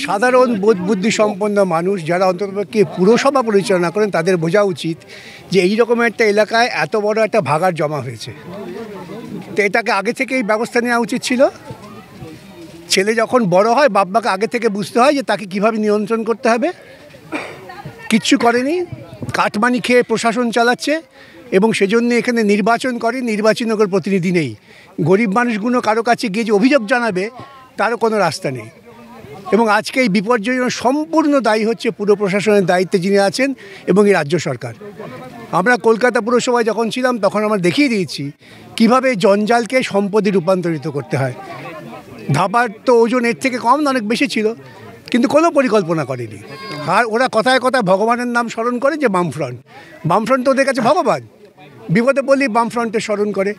সাধারণ বোধ বুদ্ধি সম্পন্ন মানুষ যারা অন্ততপক্ষে পুরসভা পরিচালনা করেন তাদের বোঝা উচিত যে এই রকম একটা এলাকায় এত বড় একটা ভাগাড় জমা হয়েছে, তো এটাকে আগে থেকেই ব্যবস্থা নেওয়া উচিত ছিল। ছেলে যখন বড় হয় বাপ্পাকে আগে থেকে বুঝতে হয় যে তাকে কিভাবে নিয়ন্ত্রণ করতে হবে। কিচ্ছু করেনি, কাটমানি খেয়ে প্রশাসন চালাচ্ছে এবং সেজন্য এখানে নির্বাচন করে, নির্বাচনের কোনো প্রতিনিধি নেই। গরিব মানুষগুলো কারো কাছে গিয়ে যে অভিযোগ জানাবে তারও কোনো রাস্তা নেই। এবং আজকে এই বিপর্যয়ের সম্পূর্ণ দায়ী হচ্ছে পুর প্রশাসনের দায়িত্বে যিনি আছেন এবং এই রাজ্য সরকার। আমরা কলকাতা পুরসভায় যখন ছিলাম তখন আমরা দেখিয়ে দিয়েছি কীভাবে জঞ্জালকে সম্পদে রূপান্তরিত করতে হয়। ধাবার তো ওজন এর থেকে কম না, অনেক বেশি ছিল, কিন্তু কোনো পরিকল্পনা করেনি। আর ওরা কথায় কথায় ভগবানের নাম স্মরণ করে যে বামফ্রন্ট, বামফ্রন্ট তো ওদের কাছে ভগবান, বিপদে বললেই বামফ্রন্টের স্মরণ করে।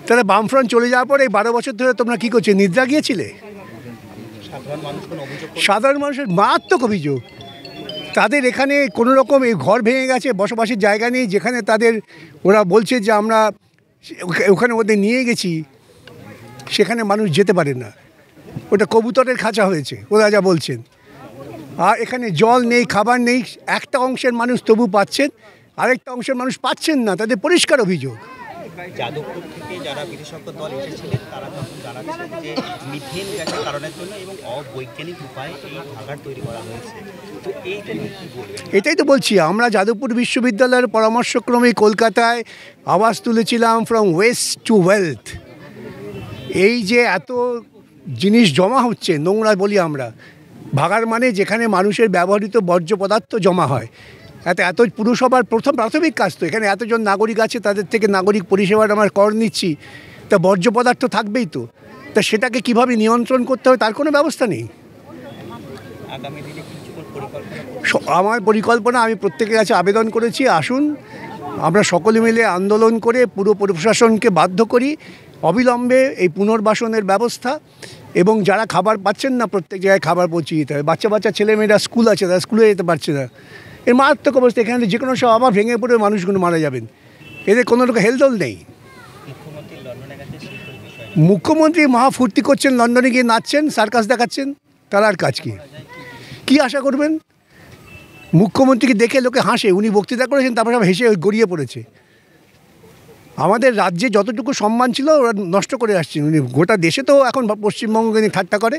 তাহলে বামফ্রন্ট চলে যাওয়ার পরে 12 বছর ধরে তোমরা কী করছো, নিদ্রা গিয়েছিলে? সাধারণ মানুষের মারাত্মক অভিযোগ, তাদের এখানে কোনো রকম এই ঘর ভেঙে গেছে, বসবাসের জায়গা নেই, যেখানে তাদের ওরা বলছে যে আমরা ওখানে ওদের নিয়ে গেছি, সেখানে মানুষ যেতে পারে না, ওটা কবুতরের খাঁচা হয়েছে ওরা যা বলছেন। আর এখানে জল নেই, খাবার নেই, একটা অংশের মানুষ তবু পাচ্ছেন, আরেকটা অংশের মানুষ পাচ্ছেন না, তাদের পরিষ্কার অভিযোগ। যাদবপুর থেকে যারা বিশেষজ্ঞ দল এসেছিলেন তারা তখন জানাচ্ছেন যে মিথেন গ্যাসের কারণের জন্য এবং অবৈজ্ঞানিক উপায়ে এই ভাগাড় তৈরি করা হয়েছে। তো এইটা নিয়ে কী বলবেন? এটাই তো বলছি, আমরা যাদবপুর বিশ্ববিদ্যালয়ের পরামর্শক্রমে কলকাতায় আওয়াজ তুলেছিলাম ফ্রম ওয়েস্ট টু ওয়েলথ। এই যে এত জিনিস জমা হচ্ছে, নোংরা বলি আমরা, ভাগাড় মানে যেখানে মানুষের ব্যবহৃত বর্জ্য পদার্থ জমা হয়। এত পুরসভার প্রথম প্রাথমিক কাজ তো, এখানে এতজন নাগরিক আছে, তাদের থেকে নাগরিক পরিষেবার আমরা কর নিচ্ছি, তা বর্জ্য পদার্থ থাকবেই তো, তা সেটাকে কিভাবে নিয়ন্ত্রণ করতে হবে তার কোনো ব্যবস্থা নেই। আমার পরিকল্পনা, আমি প্রত্যেকের কাছে আবেদন করেছি, আসুন আমরা সকলে মিলে আন্দোলন করে পুরো প্রশাসনকে বাধ্য করি অবিলম্বে এই পুনর্বাসনের ব্যবস্থা, এবং যারা খাবার পাচ্ছেন না প্রত্যেক জায়গায় খাবার পৌঁছে দিতে হবে। বাচ্চা ছেলেমেয়েরা স্কুল আছে, তারা স্কুলে যেতে পারছে না, এর মারাত্মক অবস্থা। এখানে যে কোনো সব আবার ভেঙে পড়ে মানুষগুলো মারা যাবেন, এদের কোনো রকম হেলদোল নেই। মুখ্যমন্ত্রী মহা ফুর্তি করছেন, লন্ডনে গিয়ে নাচছেন, সার্কাস দেখাচ্ছেন, তার আর কাজ কী আশা করবেন? মুখ্যমন্ত্রীকে দেখে লোকে হাসে, উনি বক্তৃতা করেছেন তারপর সব হেসে গড়িয়ে পড়েছে। আমাদের রাজ্যে যতটুকু সম্মান ছিল ওরা নষ্ট করে আসছেন উনি। গোটা দেশে তো এখন পশ্চিমবঙ্গকে নিয়ে ঠাট্টা করে,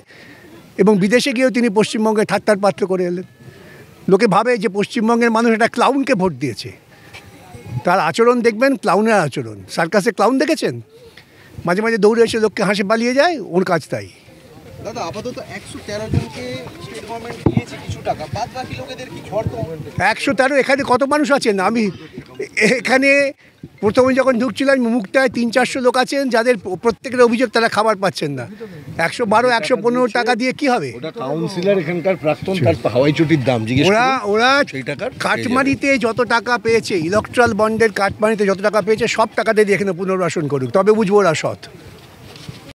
এবং বিদেশে গিয়েও তিনি পশ্চিমবঙ্গে ঠাট্টার পাত্র করে এলেন। লোকে ভাবে যে পশ্চিমবঙ্গের মানুষ একটা ক্লাউনকে ভোট দিয়েছে, তার আচরণ দেখবেন ক্লাউনের আচরণ। সার্কাসে ক্লাউন দেখেছেন, মাঝে মাঝে দৌড়ে এসে লোককে হাসে পালিয়ে যায়, ওর কাজ তাই। দাদা আপাতত 113 জনকে স্টেট গভর্নমেন্ট দিয়েছে কিছু টাকা, বাদ বাকি লোকেদের কি ঝড়? 113 এখানে কত মানুষ আছেন? আমি এখানে প্রথমে যখন ঢুকছিলাম মুখটায় 300-400 লোক আছেন যাদের প্রত্যেকের অভিযোগ তারা খাবার পাচ্ছেন না। 112-115 টাকা দিয়ে কি হবে? ওটা কাউন্সিলর এখানকার প্রাক্তন, তার হাওয়াই চটির দাম জিজ্ঞেস ওরা কাটমানিতে যত টাকা পেয়েছে, ইলেকট্রাল বন্ডের কাটমানিতে যত টাকা পেয়েছে সব টাকা দিয়ে এখানে পুনর্বাসন করুক, তবে বুঝবো ওরা সৎ।